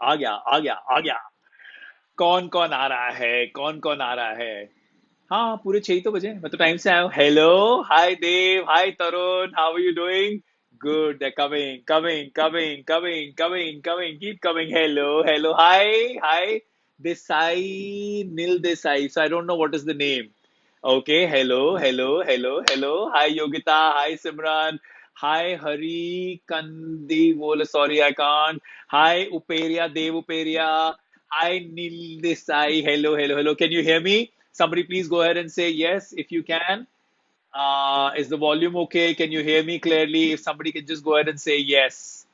आ गया आ गया आ गया। कौन कौन आ रहा है, कौन कौन आ रहा है? हाँ, पूरे 6 ही तो बजे, मैं तो टाइम से आया हूँ। Hello, hi Dev, hi Tarun, how are you doing? Good, they're coming, coming, coming, coming, coming, coming, keep coming. Hello, hello, hi, hi. Desai, Nil Desai. So I don't know what is the name. Okay, hello, hello, hello, hello. Hi Yogita, hi Simran. Hi Hari Kandi. Sorry, I can't. Hi Uperia, Dev Uperia. Hi Nil Desai. Hello, hello, hello. Can you hear me? Somebody please go ahead and say yes if you can. Is the volume okay? Can you hear me clearly? If somebody can just go ahead and say yes,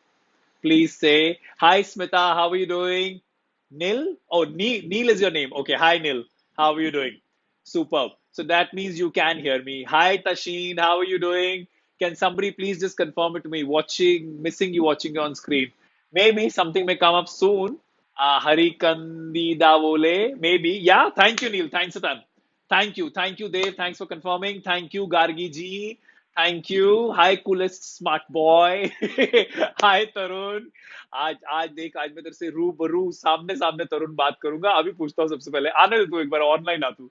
please say hi, Smita. How are you doing? Nil? Oh, Neil is your name. Okay. Hi, Nil. How are you doing? Superb. So that means you can hear me. Hi, Tashin. How are you doing? Can somebody please just confirm it to me? Missing you watching on screen. Maybe something may come up soon. Hari Kandida Vole. Maybe. Yeah. Thank you, Neil. Thanks a ton. Thank you. Thank you, Dave. Thanks for confirming. Thank you, Gargi ji. Thank you. Hi, coolest smart boy. Hi, Tarun. आज आज देख, आज मैं तेरे से रूबरू सामने सामने तरुण बात करूंगा। अभी पूछता हूँ सबसे पहले, आने दे तू एक बार, ऑनलाइन आ तू।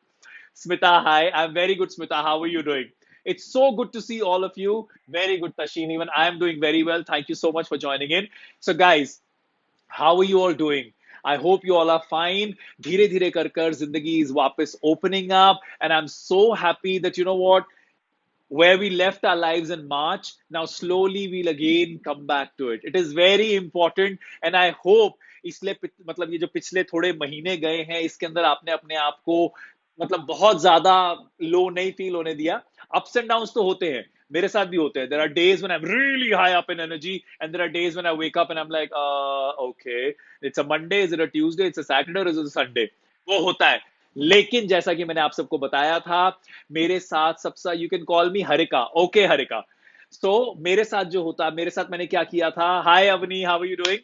Smita, hi. I'm very good, Smita. How are you doing? It's so good to see all of you. Very good, Tashin. Even I am doing very well. Thank you so much for joining in. So, guys, how are you all doing? I hope you all are fine. धीरे धीरे कर कर जिंदगी is वापस opening up, and I'm so happy that you know what, where we left our lives in March, now slowly we'll again come back to it. It is very important, and I hope इसलिए मतलब ये जो पिछले थोड़े महीने गए हैं, इसके अंदर आपने अपने आप को मतलब बहुत ज्यादा लो नहीं फील होने दिया। अप्स एंड डाउन्स तो होते हैं, मेरे साथ भी होते हैं। There are days when I am really high up in energy, and there are days when I wake up and I am like okay, it's a Monday, is it a Tuesday, it's a Saturday, is it a Sunday. वो होता है। लेकिन जैसा कि मैंने आप सबको बताया था, मेरे साथ सबसे, you can call me Harika, okay Harika. So मेरे साथ जो होता, मेरे साथ मैंने क्या किया था, hi Avani, how are you doing?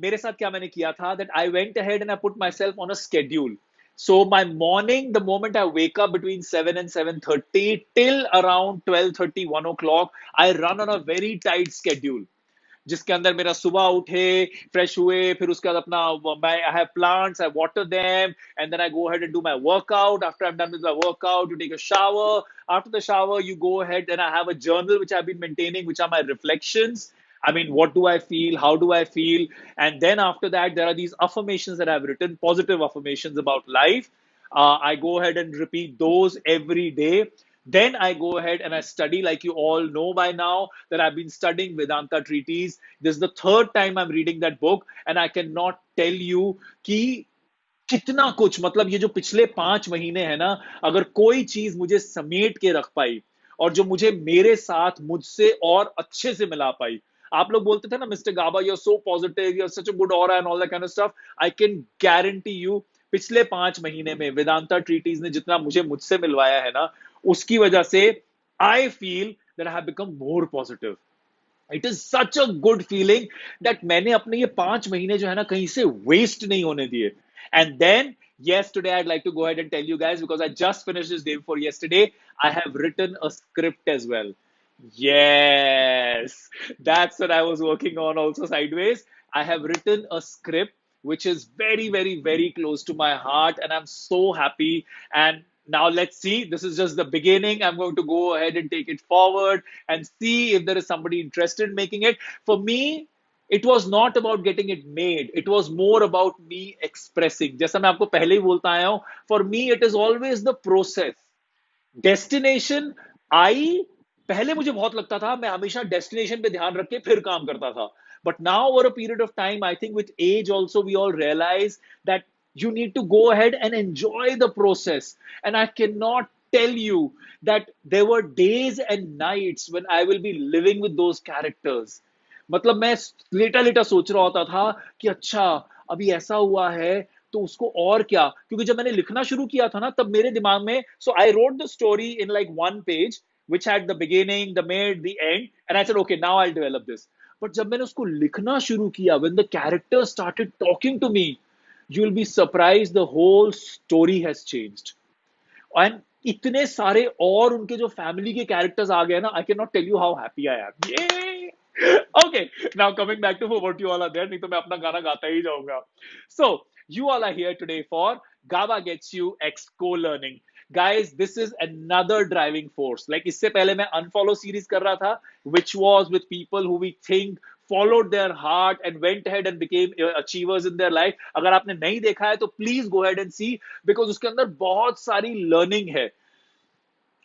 मेरे साथ क्या मैंने किया था, that I went ahead and I put myself on a schedule. So my morning, the moment I wake up between 7 and 7:30 till around 12:30, 1 o'clock, I run on a very tight schedule. जिसके अंदर मेरा सुबह उठे, fresh हुए, फिर उसके बाद अपना I have plants, I water them, and then I go ahead and do my workout. After I am done with my workout, you take a shower. After the shower, you go ahead and I have a journal which I've been maintaining, which are my reflections. I mean, what do I feel? How do I feel? And then after that, there are these affirmations that I've written, positive affirmations about life. I go ahead and repeat those every day. Then I go ahead and I study, like you all know by now, that I've been studying Vedanta treatise. This is the third time I'm reading that book, and I cannot tell you कि कितना कुछ, मतलब ये जो पिछले 5 महीने है ना, अगर कोई चीज मुझे समेट के रख पाई और जो मुझे मेरे साथ मुझसे और अच्छे से मिला पाई। आप लोग बोलते थे ना, mister Gaba, you are so positive, you are such a good aura and all that kind of stuff. I can guarantee you, पिछले 5 महीने में वेदांता ट्रीटीज ने जितना मुझे मुझसे मिलवाया है ना, उसकी वजह से I feel that I have become more positive. It is such a good feeling that मैंने अपने ये 5 महीने जो है ना, कहीं से वेस्ट नहीं होने दिए. And then yes, today I'd like to go ahead and tell you guys, because I just finished this day before yesterday, I have written a script as well. Yes, that's what I was working on also sideways. I have written a script which is very, very, very close to my heart, and I'm so happy. And now let's see. This is just the beginning. I'm going to go ahead and take it forward and see if there is somebody interested in making it. For me, it was not about getting it made. It was more about me expressing. जैसा मैं आपको पहले ही बोलता आया हूं, for me it is always the process. Destination आई, पहले मुझे बहुत लगता था मैं हमेशा डेस्टिनेशन पे ध्यान रख के फिर काम करता था. But now over a period of time, I think with age also we all realize that you need to go ahead and enjoy the process. And I cannot tell you that there were days and nights when I will be living with those characters. मतलब मैं लेटा लेटा सोच रहा होता था कि अच्छा, अभी ऐसा हुआ है तो उसको और क्या, क्योंकि जब मैंने लिखना शुरू किया था ना, तब मेरे दिमाग में, so I wrote the story in like one page which had the beginning, the mid, the end, and I said, okay, now I'll develop this. But जब मैंने उसको लिखना शुरू किया, when the characters started talking to me, you will be surprised, the whole story has changed. And इतने सारे और उनके जो फैमिली के कैरेक्टर्स आ गए ना, I can not tell you how happy I am. ये Okay, now coming back to what you all are there, नहीं तो मैं अपना गाना गाता ही जाऊंगा. So you all are here today for GABA Gets You X Co-Learning. Guys, this is another driving force. Like इससे पहले मैं unfollow series कर रहा था, which was with people who we think followed their heart and went ahead and became achievers in their life. अगर आपने नहीं देखा है तो please go ahead and see, because उसके अंदर बहुत सारी learning है.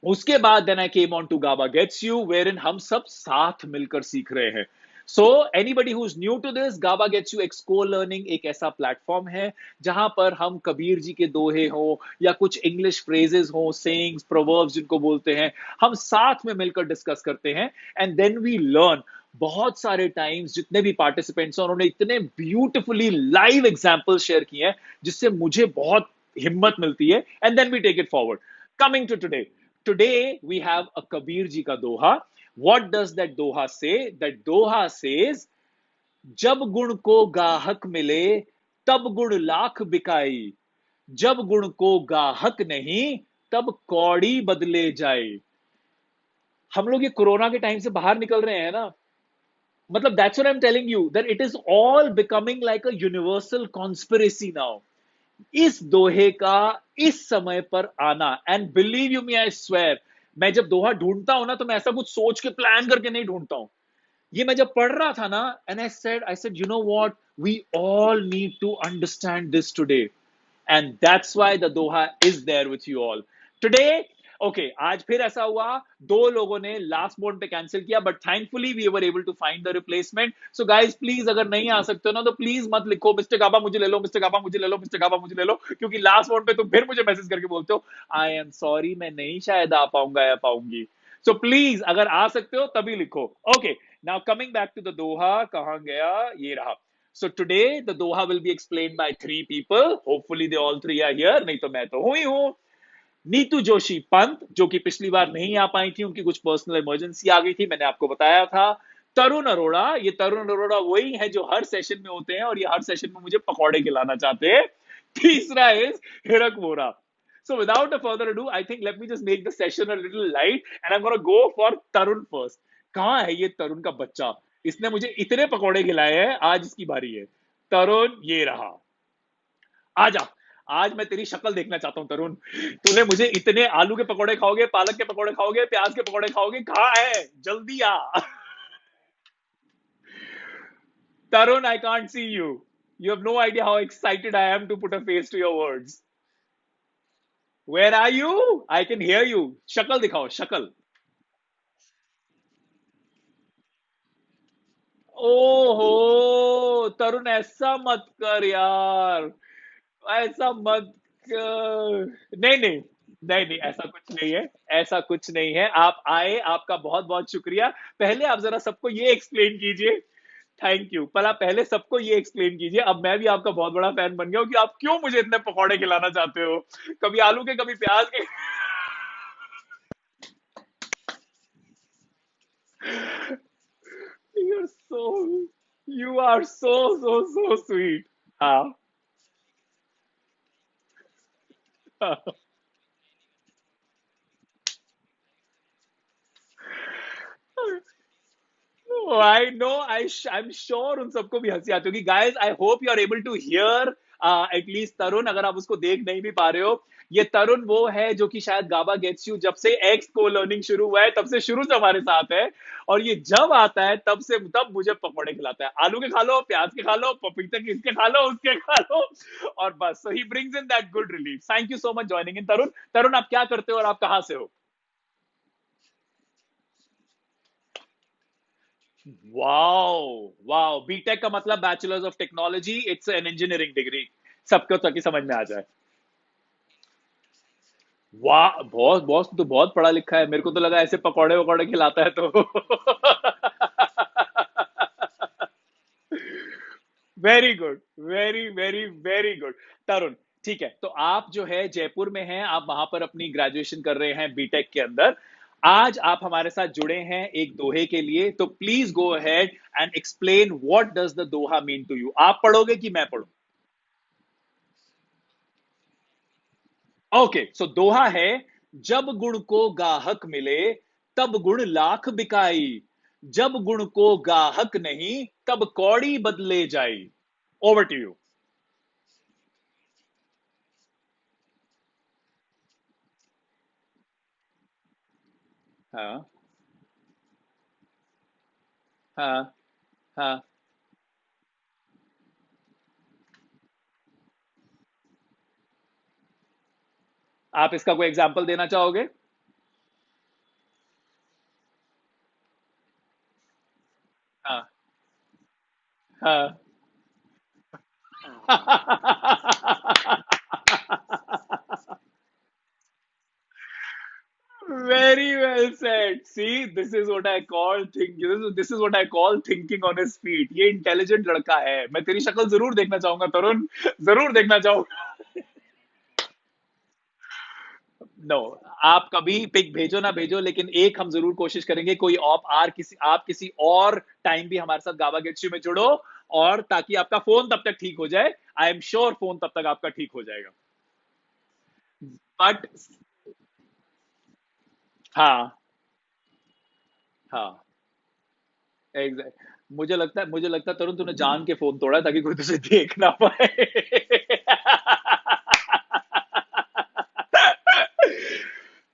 उसके बाद then I came on to GABA gets you, wherein हम सब साथ मिलकर सीख रहे हैं. So anybody who is new to this, GABA gets you एक्सको लर्निंग एक ऐसा प्लेटफॉर्म है जहां पर हम कबीर जी के दोहे हो या कुछ इंग्लिश फ्रेजेस हो, सेइंग्स, प्रोवर्ब्स जिनको बोलते हैं, हम साथ में मिलकर डिस्कस करते हैं. And then we learn. बहुत सारे टाइम्स जितने भी पार्टिसिपेंट्स हैं उन्होंने इतने ब्यूटिफुली लाइव एग्जाम्पल शेयर किए हैं जिससे मुझे बहुत हिम्मत मिलती है. And then we take it forward. Coming to today. Today we have a Kabir ji ka doha. What does that doha say? That doha says, जब गुण को गाहक मिले तब गुण लाख बिकाई, जब गुण को गाहक नहीं तब कौड़ी बदले जाए. हम लोग ये कोरोना के टाइम से बाहर निकल रहे हैं ना, मतलब that's what I am telling you, that it is all becoming like a universal conspiracy now. इस दोहे का इस समय पर आना, and believe you me, I swear, मैं जब दोहा ढूंढता हूं ना तो मैं ऐसा कुछ सोच के प्लान करके नहीं ढूंढता हूं. ये मैं जब पढ़ रहा था ना, and I said you know what, we all need to understand this today. And that's why the Doha is there with you all today. Okay, आज फिर ऐसा हुआ, दो लोगों ने लास्ट मोड पे कैंसिल किया, but thankfully we were able to find the replacement. So guys please, अगर नहीं आ सकते हो ना तो प्लीज मत लिखो मिस्टर गाबा मुझे ले लो, मिस्टर गाबा मुझे ले लो, मिस्टर गाबा मुझे ले लो, क्योंकि लास्ट मोड पे तुम फिर मुझे मैसेज करके बोलते हो आई एम सॉरी मैं नहीं शायद आ पाऊंगा या पाऊंगी. सो प्लीज अगर आ सकते हो तभी लिखो. Okay, now coming back to the doha, कहां गया, ये रहा. So today the Doha will be explained by three people. Hopefully they all three are here. नहीं तो मैं तो हूं ही हूं. नीतू जोशी पंत, जो कि पिछली बार नहीं आ पाई थी, उनकी कुछ पर्सनल इमरजेंसी आ गई थी, मैंने आपको बताया था. तरुण अरोड़ा, ये तरुण अरोड़ा वही है जो हर सेशन में होते हैं और ये हर सेशन में मुझे पकौड़े खिलाना चाहते हैं. तीसरा is Hirak Vora. So without a further ado, I think let me just make the session a little light and I'm going to go for Tarun first. कहां है ये तरुण का बच्चा? इसने मुझे इतने पकौड़े खिलाए हैं, आज इसकी बारी है. तरुण ये रहा. आजा, आज मैं तेरी शक्ल देखना चाहता हूं तरुण. तूने मुझे इतने आलू के पकौड़े खाओगे, पालक के पकौड़े खाओगे, प्याज के पकौड़े खाओगे, कहां है? जल्दी आ. Tarun, I can't see you. You have no idea how excited I am to put a face to your words. Where are you? I can hear you. शक्ल दिखाओ, शक्ल. ओहो तरुण, ऐसा मत कर यार, ऐसा मत कर. नहीं नहीं, नहीं नहीं, ऐसा कुछ नहीं है, ऐसा कुछ नहीं है. आप आए, आपका बहुत बहुत शुक्रिया. पहले आप जरा सबको ये एक्सप्लेन कीजिए. Thank you. पर आप पहले सबको ये एक्सप्लेन कीजिए, अब मैं भी आपका बहुत बड़ा फैन बन गया हूं, कि आप क्यों मुझे इतने पकौड़े खिलाना चाहते हो, कभी आलू के कभी प्याज के. You're so, you are so sweet. हाँ. Oh, I know. I'm sure उन सबको भी हंसी आती होगी. Guys, I hope you are able to hear at least तरुण, अगर आप उसको देख नहीं भी पा रहे हो. ये तरुण वो है जो कि शायद गाबा गेट्स यू जब से एक्स को लर्निंग शुरू हुआ है तब से शुरू से हमारे साथ है. और ये जब आता है तब मुझे पकौड़े खिलाता है. आलू के खा लो, प्याज के खा लो, पपीते के इसके खा लो, उसके खा लो, और बस. So he brings in that good relief. Thank you so much joining in Tarun. Tarun, आप क्या करते हो और आप कहाँ से हो? वाओ, वाओ, बीटेक का मतलब bachelors of technology, it's an engineering degree. सबको ताकि समझ में आ जाए. वाह, बॉस, बॉस तो बहुत पढ़ा लिखा है, मेरे को तो लगा ऐसे पकौड़े वकौड़े खिलाता है तो. Very good, very very very good. Tarun, ठीक है, तो आप जो है जयपुर में हैं, आप वहां पर अपनी ग्रेजुएशन कर रहे हैं बीटेक के अंदर. आज आप हमारे साथ जुड़े हैं एक दोहे के लिए, तो please go ahead and explain what does the doha mean to you. आप पढ़ोगे कि मैं पढ़ूं? ओके, सो दोहा है, जब गुण को गाहक मिले तब गुण लाख बिकाई, जब गुण को गाहक नहीं तब कौड़ी बदले जाई। Over to you. हाँ हाँ हाँ। आप इसका कोई एग्जाम्पल देना चाहोगे? हाँ हाँ। Very well said. See, this is what I call think. This is what I call thinking on his feet. ये इंटेलिजेंट लड़का है। मैं तेरी शक्ल जरूर देखना चाहूंगा तरुण, जरूर देखना चाहूंगा। नो, आप कभी पिक भेजो ना भेजो, लेकिन एक हम जरूर कोशिश करेंगे, कोई आप किसी और टाइम भी हमारे साथ गावा गेट्स में जुड़ो, और ताकि आपका फोन तब तक ठीक हो जाए। आई एम श्योर फोन तब तक आपका ठीक हो जाएगा। बट हाँ हाँ, एग्जैक्ट। मुझे लगता है तरुण तूने जान के फोन तोड़ा है ताकि कोई तुझे देख ना पाए।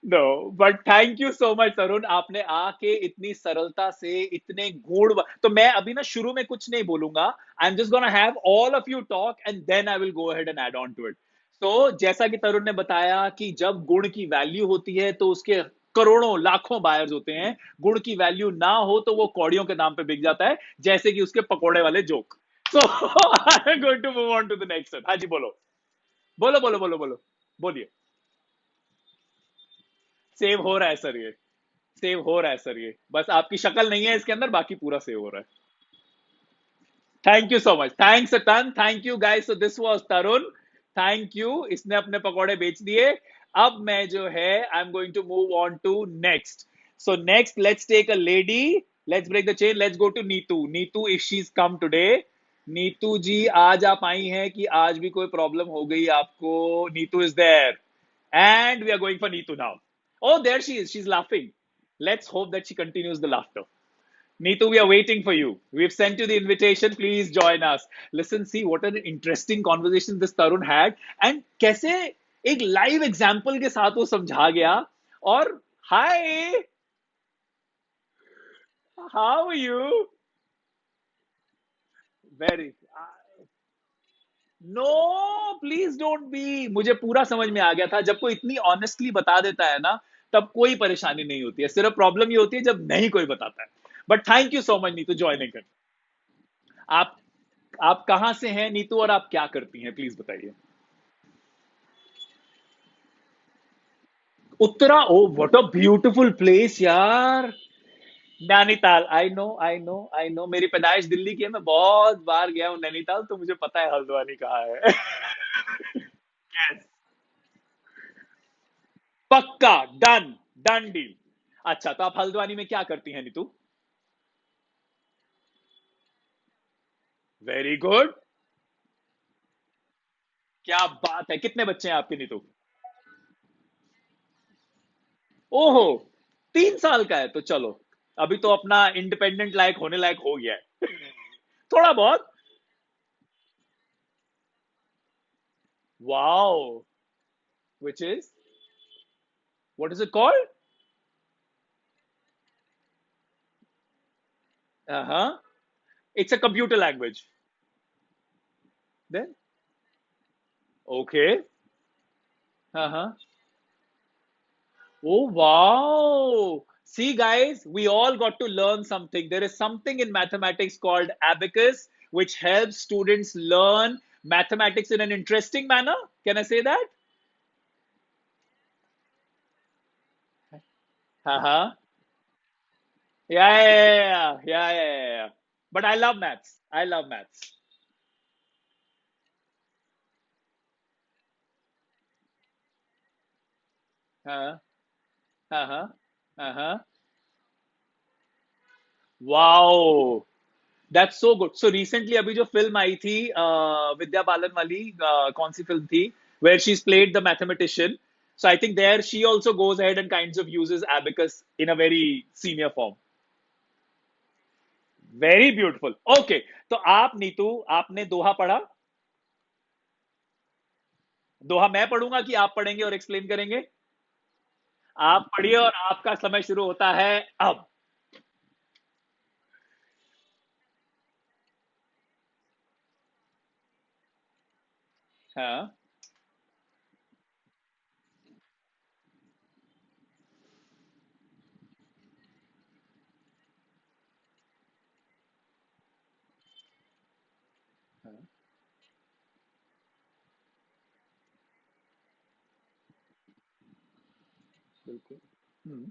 No, but thank you so much Tarun, आपने आके इतनी सरलता से इतने तो मैं अभी ना शुरू में कुछ नहीं बोलूंगा। I am just gonna have all of you talk and then I will go ahead and add on to it. तो जैसा कि तरुण ने बताया कि जब गुण की वैल्यू होती है तो उसके करोड़ों लाखों बायर्स होते हैं, गुण की वैल्यू ना हो तो वो कौड़ियों के नाम पे बिक जाता है, जैसे कि उसके पकोड़े वाले joke. So I am going to move on to the next one. हाँ जी, बोलो बोलो बोलो बोलो बोलो, बोलिए। सेव हो रहा है सर ये, सेव हो रहा है सर ये, बस आपकी शक्ल नहीं है इसके अंदर, बाकी पूरा सेव हो रहा है। Thank you so much, thanks a ton, thank you guys, so this was Tarun. Thank you, इसने अपने पकौड़े बेच दिए। अब मैं जो है I am going to move on to next. So next let's take a lady, let's break the chain, let's go to Nitu. Nitu if she is come today. Nitu ji आज आप आई हैं कि आज भी कोई प्रॉब्लम हो गई आपको? Neetu is there and we are going for Neetu now. Oh, there she is. She's laughing. Let's hope that she continues the laughter. Neetu, we are waiting for you. We've sent you the invitation. Please join us. Listen, see what an interesting conversation this Tarun had, and कैसे एक live example के साथ वो समझा गया। और hi, how are you? Very. No, please don't be. मुझे पूरा समझ में आ गया था, जब कोई इतनी ऑनेस्टली बता देता है ना, तब कोई परेशानी नहीं होती है, सिर्फ प्रॉब्लम ये होती है जब नहीं कोई बताता है। But thank you so much Neetu joining कर। आप आप कहां से हैं नीतू, और आप क्या करती हैं, प्लीज बताइए। Uttara, oh what a beautiful place यार। नैनीताल, आई नो, मेरी पैदाइश दिल्ली की है, मैं बहुत बार गया हूँ नैनीताल, तो मुझे पता है हल्द्वानी कहाँ है। Yes. पक्का, डन, डन डील। अच्छा, तो आप हल्द्वानी में क्या करती हैं नीतू? Very good. क्या बात है, कितने बच्चे हैं आपके नीतू? ओहो, 3 साल का है, तो चलो अभी तो अपना इंडिपेंडेंट लायक होने लायक हो गया है। थोड़ा बहुत। Wow, which is, what is it called? हाँ, it's a computer language. Then okay. हाँ हाँ। Oh, wow. See, guys, we all got to learn something. There is something in mathematics called abacus, which helps students learn mathematics in an interesting manner. Can I say that? Uh-huh. Yeah. But I love maths. I love maths. Uh-huh. Uh-huh. Uh-huh. Wow. That's so good. So recently अभी जो film आई थी विद्या बालन वाली, कौन सी film थी, where she's played the mathematician. So I think there she also goes ahead and kinds of uses abacus in a very senior form. Very beautiful. Okay, तो आप नीतू, आपने दोहा पढ़ा? दोहा मैं पढ़ूंगा कि आप पढ़ेंगे और एक्सप्लेन करेंगे? आप पढ़िए और आपका समय शुरू होता है अब। हाँ। हाँ, बिल्कुल। हम्म।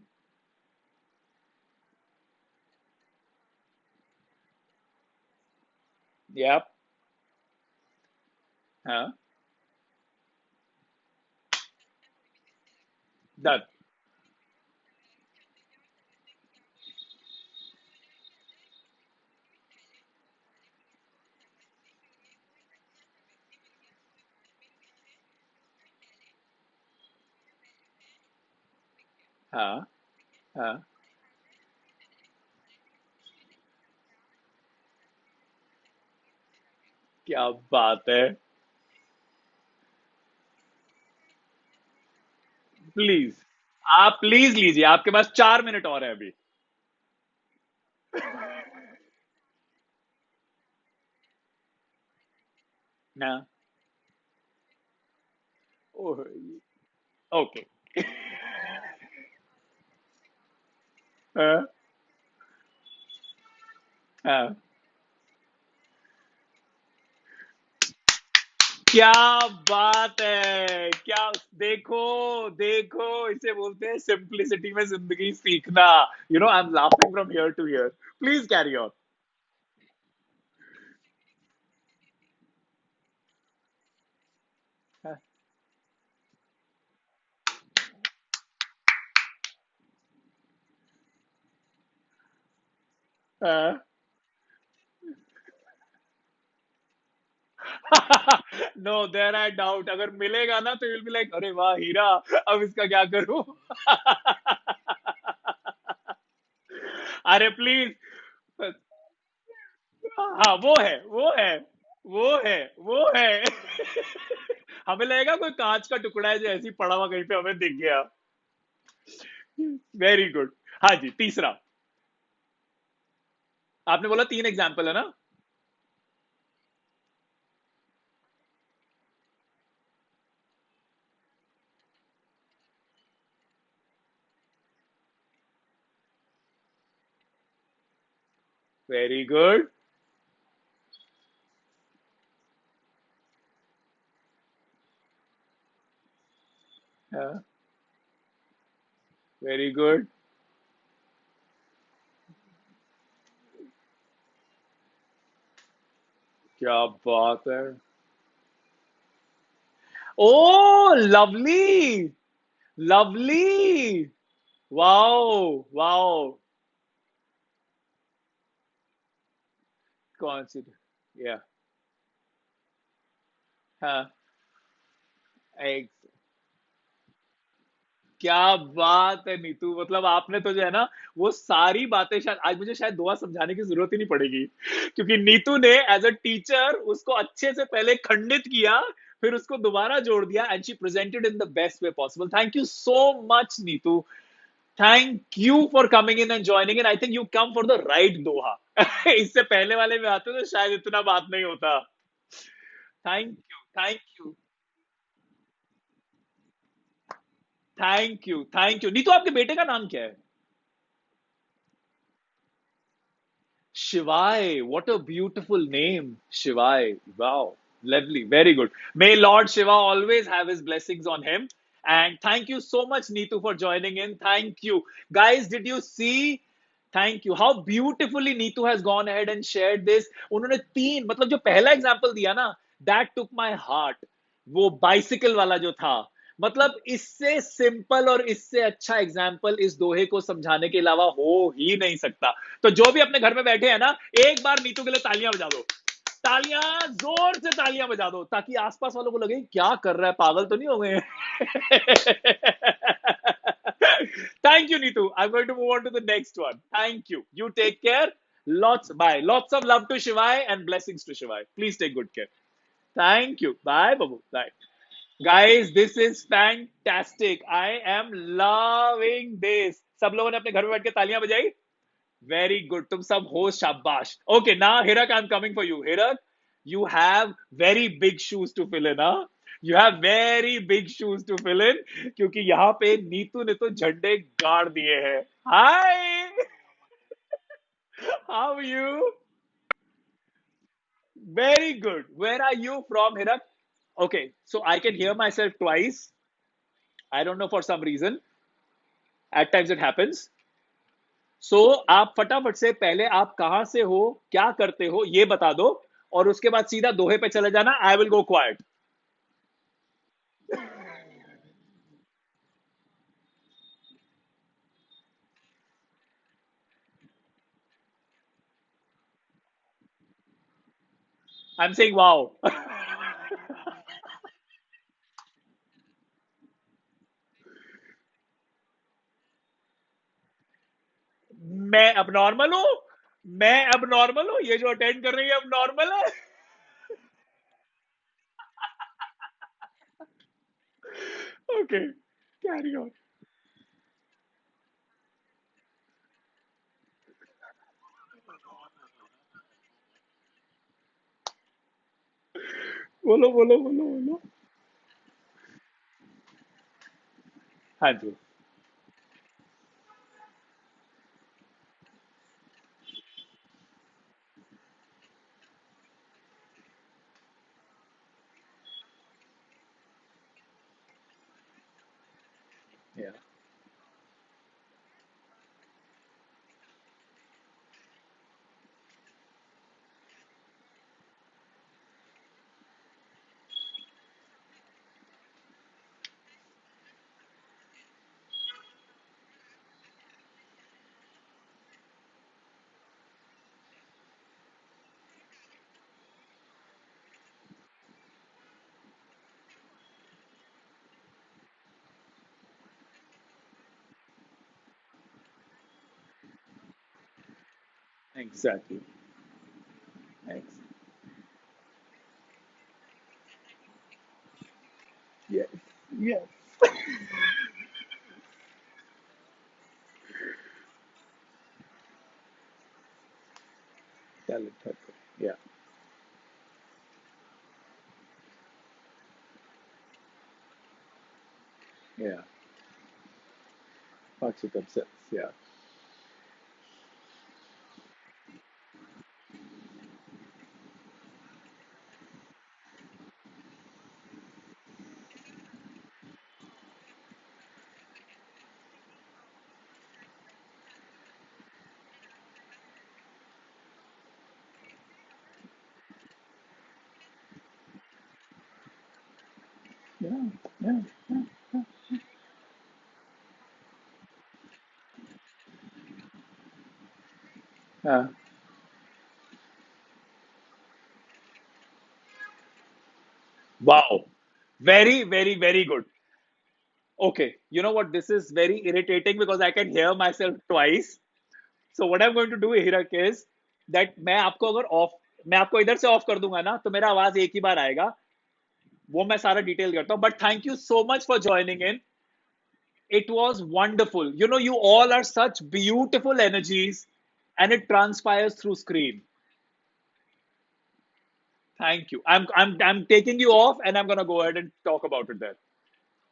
यप। हाँ। डन। हाँ। हाँ। क्या बात है। प्लीज, आप प्लीज लीजिए, आपके पास 4 मिनट और है अभी। हाँ। ओके। हाँ। हाँ। क्या बात है, क्या! देखो, देखो, इसे बोलते हैं सिंप्लिसिटी में जिंदगी सीखना। I am laughing from here to here. Please carry on. No, there I doubt, अगर मिलेगा ना तो विल बी लाइक, अरे वाह हीरा, अब इसका क्या करूं? अरे प्लीज। हाँ, वो है। हमें लगेगा कोई कांच का टुकड़ा है जो ऐसी पड़ा हुआ कहीं पे हमें दिख गया। Very good. हाँ जी, तीसरा। आपने बोला 3 एग्जाम्पल है ना? Very good. Very good. क्या बात है। ओ, लवली, लवली। Wow, wow. कौन सी? या। हाँ। क्या बात है नीतू, मतलब आपने तो जो है ना, वो सारी बातें शायद आज मुझे शायद दुआ समझाने की जरूरत ही नहीं पड़ेगी, क्योंकि नीतू ने एज अ टीचर उसको अच्छे से पहले खंडित किया, फिर उसको दोबारा जोड़ दिया, and she presented in the best way possible. Thank you so much Nitu. Thank you for coming in and joining in. I think you come for the right doha. इससे पहले वाले में आते तो शायद इतना बात नहीं होता। Thank you, thank you, thank you, thank you Neetu. आपके बेटे का नाम क्या है? Shivai, what a beautiful name. Shivai. Wow. Lovely. Very good. May Lord Shiva always have his blessings on him. And thank you so much, Neetu, for joining in. Thank you. Guys, did you see? Thank you. How beautifully Neetu has gone ahead and shared this. उन्होंने तीन, मतलब जो पहला example दिया ना, that took my heart. वो bicycle वाला जो था, मतलब इससे सिंपल और इससे अच्छा एग्जाम्पल इस दोहे को समझाने के अलावा हो ही नहीं सकता। तो जो भी अपने घर में बैठे हैं ना, एक बार नीतू के लिए तालियां बजा दो। तालियां, जोर से तालियां बजा दो, ताकि आसपास वालों को लगे क्या कर रहा है, पागल तो नहीं हो गए? Thank you Neetu. I am going to move on to the next one. Thank you, you take care. Lots of love to Shivai and blessings to Shivai. Please take good care. Thank you. Bye, Babu. Bye. Guys, this is fantastic. I am loving this. सब लोगों ने अपने घर में बैठ के तालियां बजाई? Very good. तुम सब हो शाबाश. Okay, now Hirak, I'm coming for you. Hirak, you have very big shoes to fill in, huh? You have very big shoes to fill in क्योंकि यहाँ पे नीतू ने तो झंडे गाड़ दिए हैं. Hi, how are you? Very good. Where are you from, Hirak? Okay, so I can hear myself twice. I don't know for some reason. At times it happens. So आप फटाफट से पहले आप कहां से हो, क्या करते हो, ये बता दो और उसके बाद सीधा दोहे पे चले जाना. आई will go quite. I am saying wow. मैं अब नॉर्मल हूं. मैं अब नॉर्मल हूं. ये जो अटेंड कर रही है अब नॉर्मल है. Okay, carry on. बोलो बोलो बोलो बोलो. हाँ जी. Yeah, exactly. Thanks. Yes, yes. Talent. Okay. Yeah, yeah. Toxic obsess. Yeah, yeah, yeah, yeah. Wow. Very, very, very good. Okay. You know what? This is very irritating because I can hear myself twice. So what I'm going to do, Hirak, is that मैं आपको इधर से of कर दूंगा ना तो मेरा आवाज एक ही बार आएगा. वो मैं सारा डिटेल करता हूँ. But thank you so much for joining in. It was wonderful. You know, you all are such beautiful energies and it transpires through screen. Thank you. I'm taking you off and I'm gonna go ahead and talk about it there.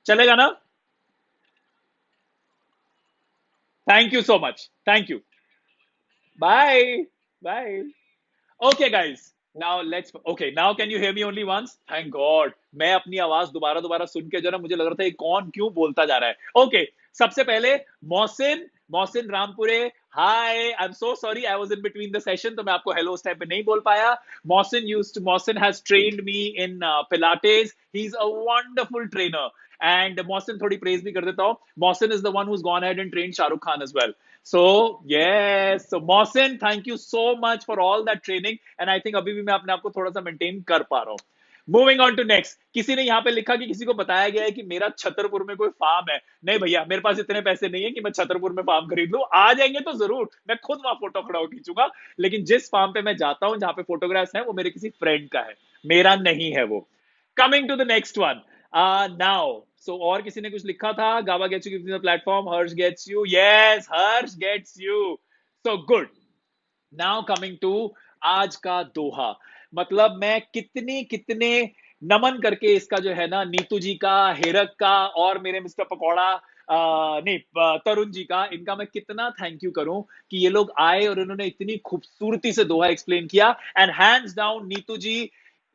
चलेगा ना? Thank you so much. Thank you. Bye. Bye. Okay, guys. Now let's. Okay, now can you hear me only once? Thank God. मैं अपनी आवाज दोबारा दोबारा सुन के जो ना मुझे लग रहा था ये कौन क्यों बोलता जा रहा है. Okay, सबसे पहले Mohsin Mohsin Rampure. Hi, I am so sorry, I was in between the session तो मैं आपको हेलो उस टाइम पे नहीं बोल पाया. Mohsin has trained me in Pilates. He's a wonderful trainer. And Mohsin थोड़ी praise भी कर देता हूँ. Mohsin is the one who's gone ahead and trained Shah Rukh Khan as well. So yes, so Mohsin, thank you so much for all that training. And I think अभी भी मैं अपने आप को थोड़ा सा maintain कर पा रहा हूँ. Moving on to next. किसी ने यहाँ पे लिखा कि किसी को बताया गया है कि मेरा छतरपुर में कोई फार्म है। नहीं भैया, मेरे पास इतने पैसे नहीं है कि मैं छतरपुर में फार्म खरीद लूं। आ जाएंगे तो जरूर, मैं खुद वहां फोटो खड़ा खींचूंगा। लेकिन जिस फार्म पे मैं जाता हूं, जहां पे फोटोग्राफ्स हैं, वो मेरे किसी फ्रेंड का है, मेरा नहीं है वो। Coming to the next one now. So और किसी ने कुछ लिखा था, गावा gets you gives the platform, Harsh gets you, yes Harsh gets you, so good. Now coming to आज का दोहा। मतलब मैं कितने कितने नमन करके इसका जो है ना, नीतू जी का, हेरक का, और मेरे मिस्टर पकौड़ा नहीं तरुण जी का, इनका मैं कितना थैंक यू करूं कि ये लोग आए और इन्होंने इतनी खूबसूरती से दोहा एक्सप्लेन किया। And hands down Nitu ji,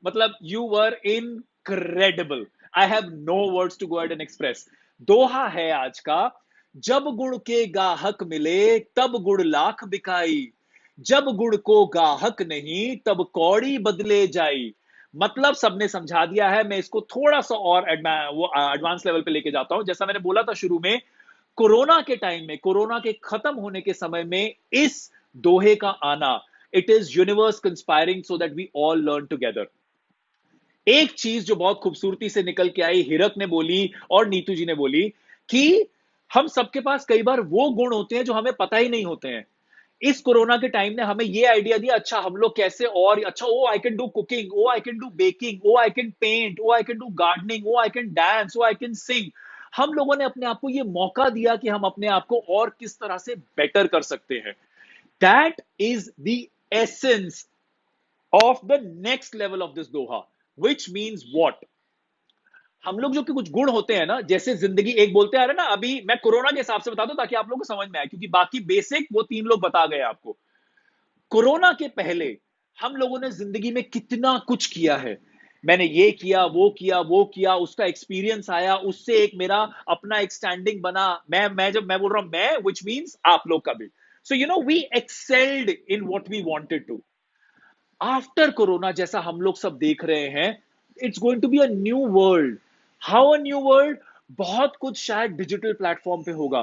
मतलब you were incredible. I have no words to go ahead and express. दोहा है आज का, जब गुड़ के गाहक मिले तब गुड़ लाख बिकाई, जब गुड़ को गाहक नहीं तब कौड़ी बदले जाई। मतलब सबने समझा दिया है। मैं इसको थोड़ा सा और एडवांस लेवल पे लेके जाता हूं। जैसा मैंने बोला था शुरू में, कोरोना के टाइम में, कोरोना के खत्म होने के समय में इस दोहे का आना, it is universe conspiring so that we all learn together. एक चीज जो बहुत खूबसूरती से निकल के आई, हिरक ने बोली और नीतू जी ने बोली, कि हम सबके पास कई बार वो गुण होते हैं जो हमें पता ही नहीं होते हैं। इस कोरोना के टाइम ने हमें ये आइडिया दिया, अच्छा हम लोग कैसे और अच्छा, oh I can do cooking, oh I can do baking, oh I can paint, oh I can do gardening, oh I can dance, oh I can sing. हम लोगों ने अपने आप को ये मौका दिया कि हम अपने आप को और किस तरह से बेटर कर सकते हैं। That is the essence of the next level of this Doha, which means what. हम लोग जो कि कुछ गुण होते हैं ना, जैसे जिंदगी, एक बोलते आ रहे ना, अभी मैं कोरोना के हिसाब से बता दूं ताकि आप लोगों को समझ में आए, क्योंकि बाकी बेसिक वो तीन लोग बता गए आपको। कोरोना के पहले हम लोगों ने जिंदगी में कितना कुछ किया है। मैंने ये किया, वो किया, वो किया, उसका एक्सपीरियंस आया, उससे एक मेरा अपना एक स्टैंडिंग बना। मैं जब मैं बोल रहा हूं मैं, विच मीन्स आप लोग का भी। So you know we excelled in what we wanted to. After corona जैसा हम लोग सब देख रहे हैं, it's going to be a new world. How a new world? बहुत कुछ शायद डिजिटल प्लेटफॉर्म पे होगा,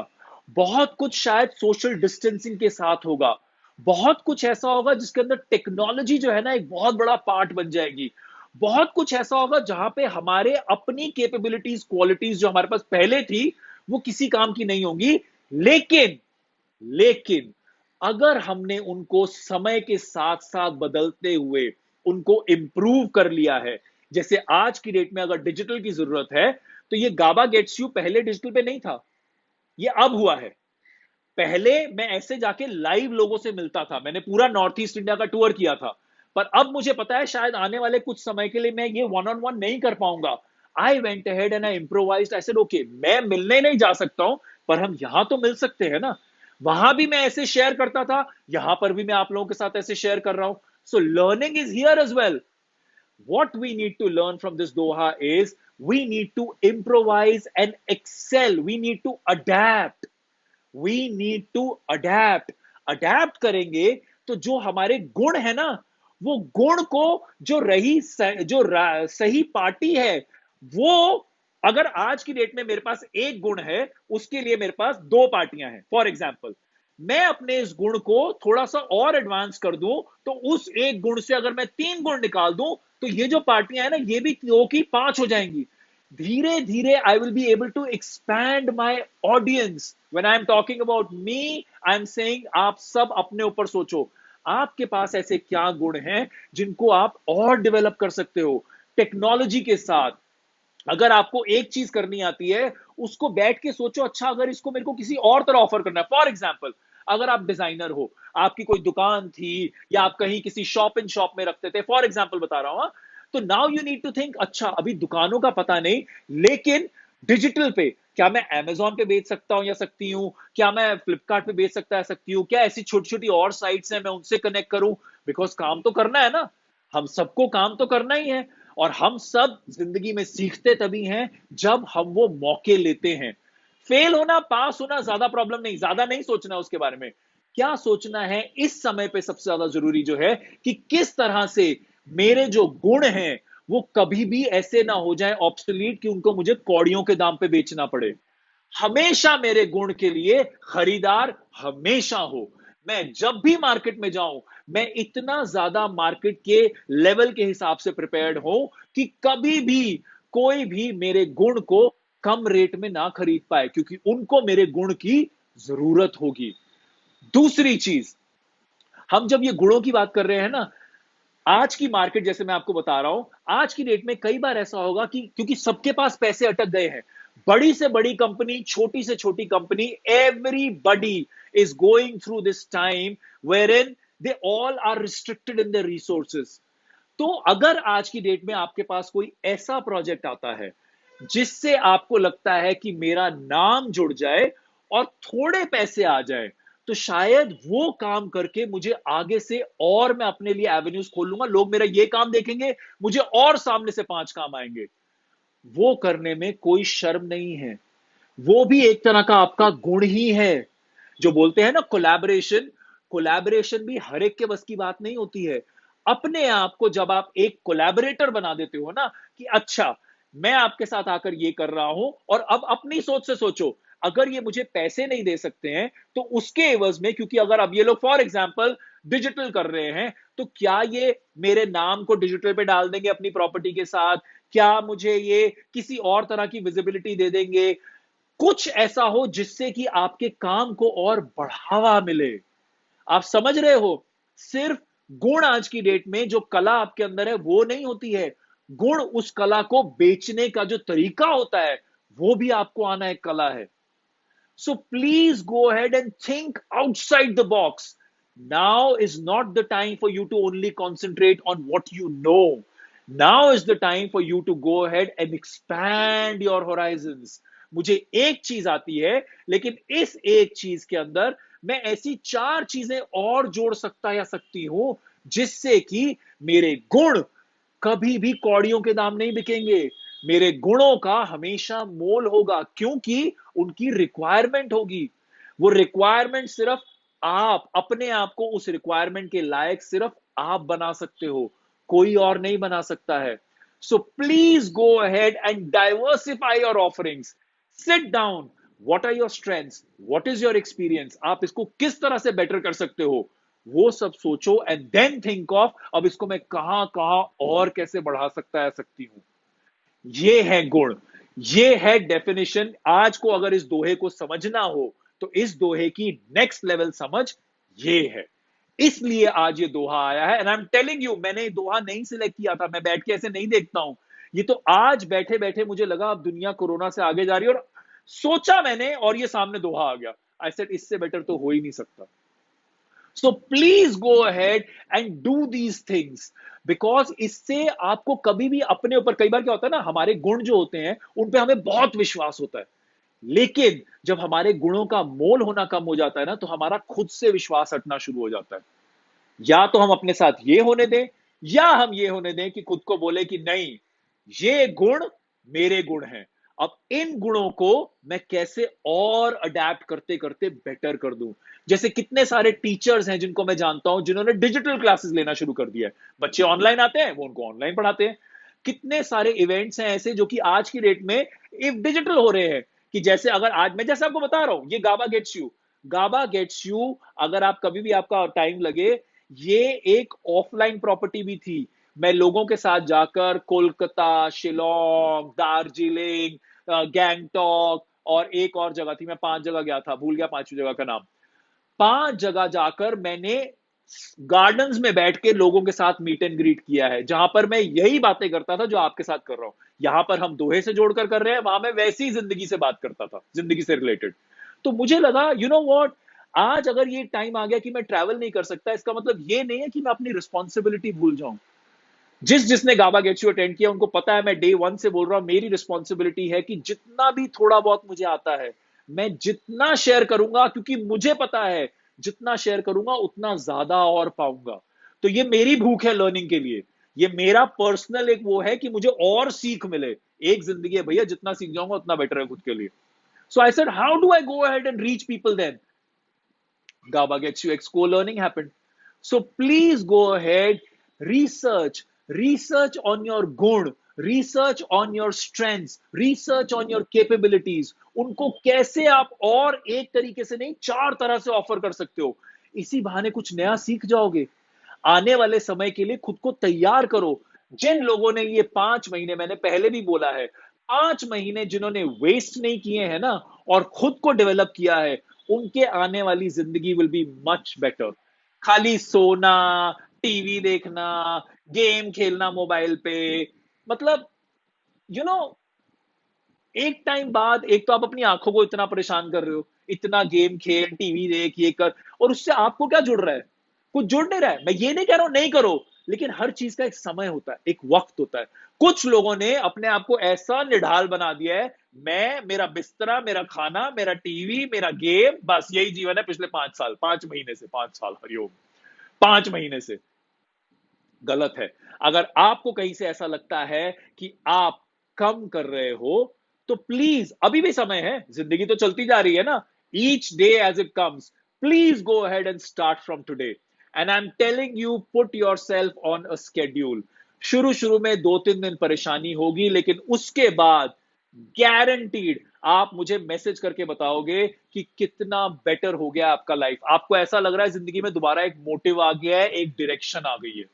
बहुत कुछ शायद सोशल डिस्टेंसिंग के साथ होगा, बहुत कुछ ऐसा होगा जिसके अंदर टेक्नोलॉजी जो है ना एक बहुत बड़ा पार्ट बन जाएगी। बहुत कुछ ऐसा होगा जहां पे हमारे अपनी कैपेबिलिटीज, क्वालिटीज जो हमारे पास पहले थी, वो किसी काम की नहीं होंगी। लेकिन लेकिन अगर हमने उनको समय के साथ साथ बदलते हुए उनको इंप्रूव कर लिया है, जैसे आज की डेट में अगर डिजिटल की जरूरत है, तो ये गाबा गेट्स यू पहले डिजिटल पे नहीं था, ये अब हुआ है। पहले मैं ऐसे जाके लाइव लोगों से मिलता था, मैंने पूरा नॉर्थ ईस्ट इंडिया का टूर किया था। पर अब मुझे पता है शायद आने वाले कुछ समय के लिए मैं ये वन ऑन वन नहीं कर पाऊंगा। आई went ahead and I improvised. I said okay, मैं मिलने नहीं जा सकता हूं, पर हम यहां तो मिल सकते हैं ना। वहां भी मैं ऐसे शेयर करता था, यहां पर भी मैं आप लोगों के साथ ऐसे शेयर कर रहा हूं। So learning is here as well. What we need to learn from this Doha is we need to improvise and excel. We need to adapt. We need to adapt. Adapt करेंगे तो जो हमारे गुण है ना, वो गुण को जो सही पार्टी है, वो अगर आज की डेट में मेरे पास एक गुण है, उसके लिए मेरे पास दो पार्टियां हैं। फॉर एग्जाम्पल, मैं अपने इस गुण को थोड़ा सा और एडवांस कर दूं, तो उस एक गुण से अगर मैं तीन गुण निकाल दूं, तो ये जो पार्टियां हैं ना, ये भी दो की पांच हो जाएंगी। धीरे धीरे I will be able to expand my audience. When I am talking about me, I am saying आप सब अपने ऊपर सोचो, आपके पास ऐसे क्या गुण हैं जिनको आप और डेवलप कर सकते हो टेक्नोलॉजी के साथ। अगर आपको एक चीज करनी आती है, उसको बैठ के सोचो, अच्छा अगर इसको मेरे को किसी और तरह ऑफर करना है। फॉर एग्जाम्पल, अगर आप डिजाइनर हो, आपकी कोई दुकान थी, या आप कहीं किसी शॉप इन शॉप में रखते थे, फॉर एग्जाम्पल बता रहा हूं, तो now you need to think, अच्छा अभी दुकानों का पता नहीं, लेकिन डिजिटल पे क्या मैं अमेजोन पे बेच सकता हूं या सकती हूं, क्या मैं फ्लिपकार्ट पे बेच सकती हूँ, क्या ऐसी छोटी छोटी और साइट्स हैं मैं उनसे कनेक्ट करूं। बिकॉज काम तो करना है ना, हम सबको काम तो करना ही है। और हम सब जिंदगी में सीखते तभी हैं जब हम वो मौके लेते हैं। फेल होना, पास होना ज्यादा प्रॉब्लम नहीं, ज्यादा नहीं सोचना उसके बारे में। क्या सोचना है इस समय पे सबसे ज्यादा जरूरी जो है, कि किस तरह से मेरे जो गुण हैं वो कभी भी ऐसे ना हो जाए ऑब्सोलीट कि उनको मुझे कौड़ियों के दाम पे बेचना पड़े। हमेशा मेरे गुण के लिए खरीदार हमेशा हो। मैं जब भी मार्केट में जाऊं, मैं इतना ज्यादा मार्केट के लेवल के हिसाब से प्रिपेयर्ड हूं कि कभी भी कोई भी मेरे गुण को कम रेट में ना खरीद पाए, क्योंकि उनको मेरे गुण की जरूरत होगी। दूसरी चीज, हम जब ये गुणों की बात कर रहे हैं ना, आज की मार्केट, जैसे मैं आपको बता रहा हूं, आज की डेट में कई बार ऐसा होगा कि क्योंकि सबके पास पैसे अटक गए हैं, बड़ी से बड़ी कंपनी, छोटी से छोटी company, everybody is going through this time where in they all are restricted in their resources. तो अगर आज की डेट में आपके पास कोई ऐसा प्रोजेक्ट आता है जिससे आपको लगता है कि मेरा नाम जुड़ जाए और थोड़े पैसे आ जाए, तो शायद वो काम करके मुझे आगे से और मैं अपने लिए एवेन्यूज खोल लूंगा, लोग मेरा ये काम देखेंगे, मुझे और सामने से 5 काम आएंगे। वो करने में कोई शर्म नहीं है, वो भी एक तरह का आपका गुण ही है। जो बोलते हैं ना कोलैबोरेशन, कोलैबोरेशन भी हर एक के बस की बात नहीं होती है। अपने आप को जब आप एक कोलैबोरेटर बना देते हो ना, कि अच्छा मैं आपके साथ आकर ये कर रहा हूं, और अब अपनी सोच से सोचो, अगर ये मुझे पैसे नहीं दे सकते हैं तो उसके एवज में, क्योंकि अगर अब ये लोग फॉर एग्जांपल डिजिटल कर रहे हैं, तो क्या ये मेरे नाम को डिजिटल पे डाल देंगे अपनी प्रॉपर्टी के साथ? क्या मुझे ये किसी और तरह की विजिबिलिटी दे देंगे? कुछ ऐसा हो जिससे कि आपके काम को और बढ़ावा मिले। आप समझ रहे हो? सिर्फ गुण आज की डेट में जो कला आपके अंदर है वो नहीं होती है, गुण उस कला को बेचने का जो तरीका होता है वो भी आपको आना एक कला है। So please go ahead and think outside the box. Now is not the time for you to only concentrate on what you know. Now is the time for you to go ahead and expand your horizons. मुझे एक चीज आती है, लेकिन इस एक चीज के अंदर मैं ऐसी 4 चीजें और जोड़ सकता या सकती हूं जिससे कि मेरे गुण कभी भी कौड़ियों के दाम नहीं बिकेंगे। मेरे गुणों का हमेशा मोल होगा, क्योंकि उनकी रिक्वायरमेंट होगी। वो रिक्वायरमेंट सिर्फ आप अपने आप को उस रिक्वायरमेंट के लायक सिर्फ आप बना सकते हो, कोई और नहीं बना सकता है। So please go ahead and diversify your offerings. Sit down, what are your strengths, what is your experience, आप इसको किस तरह से बेटर कर सकते हो, वो सब सोचो, एंड देन थिंक ऑफ अब इसको मैं कहां कहां और कैसे बढ़ा सकता है सकती हूं। ये है गुण, ये है डेफिनेशन। आज को अगर इस दोहे को समझना हो तो इस दोहे की नेक्स्ट लेवल समझ ये है। इसलिए आज ये दोहा आया है, and I am telling you, मैंने ये दोहा नहीं सिलेक्ट किया था, मैं बैठ के ऐसे नहीं देखता हूं। ये तो आज बैठे बैठे मुझे लगा अब दुनिया कोरोना से आगे जा रही है, और सोचा मैंने और ये सामने दोहा आ गया। आई सेड इससे बेटर तो हो ही नहीं सकता। सो please go ahead and do these things, because इससे आपको कभी भी अपने ऊपर, कई बार क्या होता है ना, हमारे गुण जो होते हैं उन पे हमें बहुत विश्वास होता है, लेकिन जब हमारे गुणों का मोल होना कम हो जाता है ना, तो हमारा खुद से विश्वास हटना शुरू हो जाता है। या तो हम अपने साथ ये होने दें, या हम ये होने दें कि खुद को बोले कि नहीं, ये गुण मेरे गुण हैं, अब इन गुणों को मैं कैसे और अडेप्ट करते करते बेटर कर दूं। जैसे कितने सारे टीचर्स हैं जिनको मैं जानता हूं जिन्होंने डिजिटल क्लासेस लेना शुरू कर दिया है, बच्चे ऑनलाइन आते हैं, वो उनको ऑनलाइन पढ़ाते हैं। कितने सारे इवेंट्स हैं ऐसे जो कि आज की डेट में डिजिटल हो रहे हैं, कि जैसे अगर आज मैं जैसे आपको बता रहा हूं, ये GABA gets you, GABA gets you, अगर आप कभी भी आपका टाइम लगे, ये एक ऑफलाइन प्रॉपर्टी भी थी। मैं लोगों के साथ जाकर कोलकाता, शिलोंग, दार्जिलिंग, गैंगटॉक और एक और जगह थी, मैं 5 जगह गया था, भूल गया 5वीं जगह का नाम। 5 जगह जाकर मैंने गार्डन्स में बैठ के लोगों के साथ मीट एंड ग्रीट किया है, जहां पर मैं यही बातें करता था जो आपके साथ कर रहा हूं। यहां पर हम दोहे से जोड़कर कर रहे हैं, वहां मैं वैसी जिंदगी से बात करता था, जिंदगी से रिलेटेड। तो मुझे लगा यू नो व्हाट, आज अगर ये टाइम आ गया कि मैं ट्रैवल नहीं कर सकता, इसका मतलब ये नहीं है कि मैं अपनी रिस्पॉन्सिबिलिटी भूल जाऊं। जिसने गाबा गेट्स यू अटेंड किया उनको पता है, मैं डे 1 से बोल रहा हूं, मेरी रिस्पॉन्सिबिलिटी है कि जितना भी थोड़ा बहुत मुझे आता है, मैं जितना शेयर करूंगा, क्योंकि मुझे पता है जितना शेयर करूंगा उतना ज्यादा और पाऊंगा। तो ये मेरी भूख है लर्निंग के लिए, ये मेरा पर्सनल एक वो है कि मुझे और सीख मिले। एक जिंदगी है भैया, जितना सीख जाऊंगा उतना बेटर है खुद के लिए। So I said how do I go ahead and reach people then? GABA gets you exco learning happened. So please go ahead, research, research on your gun, research on your strengths, research on your capabilities. उनको कैसे आप और एक तरीके से नहीं 4 तरह से ऑफर कर सकते हो। इसी बहाने कुछ नया सीख जाओगे। आने वाले समय के लिए खुद को तैयार करो। जिन लोगों ने ये 5 महीने, मैंने पहले भी बोला है, 5 महीने जिन्होंने वेस्ट नहीं किए हैं ना और खुद को डेवलप किया है, उनके आने वाली जिंदगी विल बी मच बेटर। खाली सोना, टीवी देखना, गेम खेलना मोबाइल पे, मतलब यू नो एक टाइम बाद एक तो आप अपनी आंखों को इतना परेशान कर रहे हो, इतना गेम खेल, टीवी देख, ये कर, और उससे आपको क्या जुड़ रहा है? कुछ जुड़ नहीं रहा है। मैं ये नहीं कह रहा हूं नहीं करो, लेकिन हर चीज का एक समय होता है, एक वक्त होता है। कुछ लोगों ने अपने आप को ऐसा निढाल बना दिया है, मैं, मेरा बिस्तरा, मेरा खाना, मेरा टीवी, मेरा गेम, बस यही जीवन है पिछले 5 साल, 5 महीने से, 5 साल, हरिओम, 5 महीने से। गलत है। अगर आपको कहीं से ऐसा लगता है कि आप कम कर रहे हो, तो प्लीज, अभी भी समय है, जिंदगी तो चलती जा रही है ना, each day as it comes, please go ahead and start from today. And I am telling you, put yourself on a schedule. शुरू शुरू में 2-3 दिन परेशानी होगी, लेकिन उसके बाद गारंटीड आप मुझे मैसेज करके बताओगे कि कितना बेटर हो गया आपका लाइफ। आपको ऐसा लग रहा है जिंदगी में दोबारा एक मोटिव आ गया है, एक डायरेक्शन आ गई है।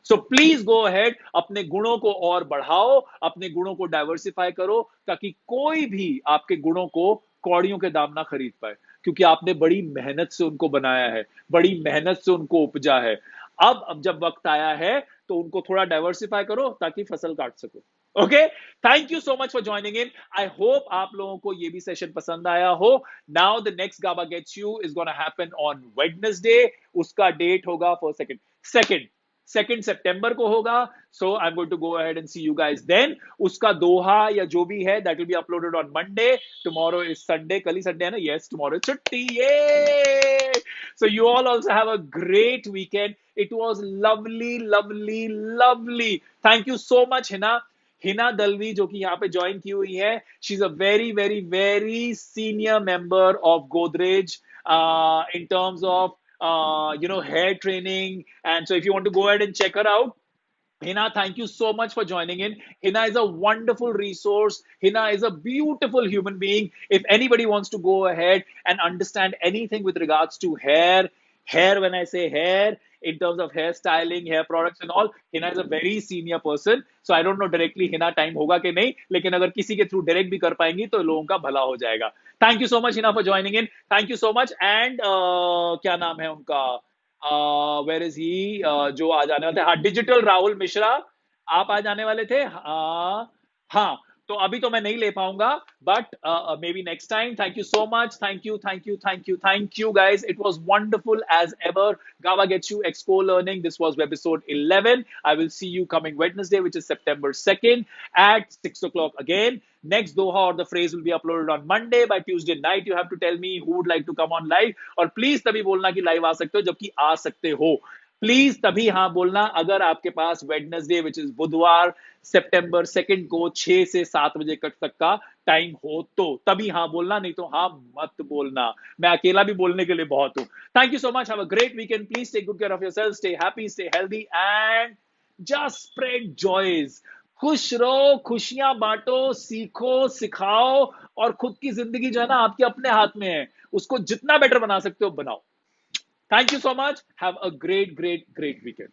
सो प्लीज गो अहेड, अपने गुणों को और बढ़ाओ, अपने गुणों को डाइवर्सिफाई करो, ताकि कोई भी आपके गुणों को कौड़ियों के दाम ना खरीद पाए, क्योंकि आपने बड़ी मेहनत से उनको बनाया है, बड़ी मेहनत से उनको उपजा है। अब जब वक्त आया है, तो उनको थोड़ा डाइवर्सिफाई करो ताकि फसल काट सको। Okay, thank you so much for joining in. I hope आप लोगों को ये भी सेशन पसंद आया हो। Now the next GABA gets you is gonna happen on Wednesday. उसका डेट होगा फॉर सेकंड 2 सितंबर को होगा। So I am going to go ahead and see you guys then. उसका दोहा या जो भी है, that will be uploaded on Monday. Tomorrow is Sunday, कल ही संडे है ना? यस, टुमारो इज छुट्टी। ये so you all also have a great weekend. It was lovely, lovely, lovely. Thank you so much, Hina. Hina Dalvi जो कि यहाँ पे join की हुई है, she is a very very very senior member of Godrej in terms of hair training. And so if you want to go ahead and check her out, Hina, thank you so much for joining in. Hina is a wonderful resource. Hina is a beautiful human being. If anybody wants to go ahead and understand anything with regards to hair, when I say hair, in terms of hair styling, hair products and all, Hina is a very senior person. So I don't know directly Hina time होगा कि नहीं, लेकिन अगर किसी के through direct भी कर पाएंगी तो लोगों का भला हो जाएगा। Thank you so much Hina for joining in. Thank you so much. And क्या नाम है उनका, वेर इज ही, जो आ जाने वाले थे, हाँ, डिजिटल राहुल मिश्रा, आप आ जाने वाले थे। हाँ, तो अभी तो मैं नहीं ले पाऊंगा, but maybe next time. Thank you so much, thank you, thank you, thank you, thank you guys. It was wonderful as ever. Gava gets you expo learning. This was episode 11. I will see you coming Wednesday, which is September 2nd at 6 o'clock again. Next doha or the phrase will be uploaded on Monday. By Tuesday night, you have to tell me who would like to come on live. और please तभी बोलना कि live आ सकते हो, जबकि आ सकते हो। Please तभी हाँ बोलना अगर आपके पास वेडनेसडे विच इज बुधवार सितंबर 2 को 6 से 7 बजे तक का टाइम हो, तो तभी हाँ बोलना, नहीं तो हाँ मत बोलना। मैं अकेला भी बोलने के लिए बहुत हूं। Thank you so much, have a great weekend. Please take good care of yourself, stay happy, stay healthy and just spread joys. खुश रहो, खुशियां बांटो, सीखो, सिखाओ, और खुद की जिंदगी जो है ना आपके अपने हाथ में है, उसको जितना बेटर बना सकते हो बनाओ। Thank you so much. Have a great, great, great weekend.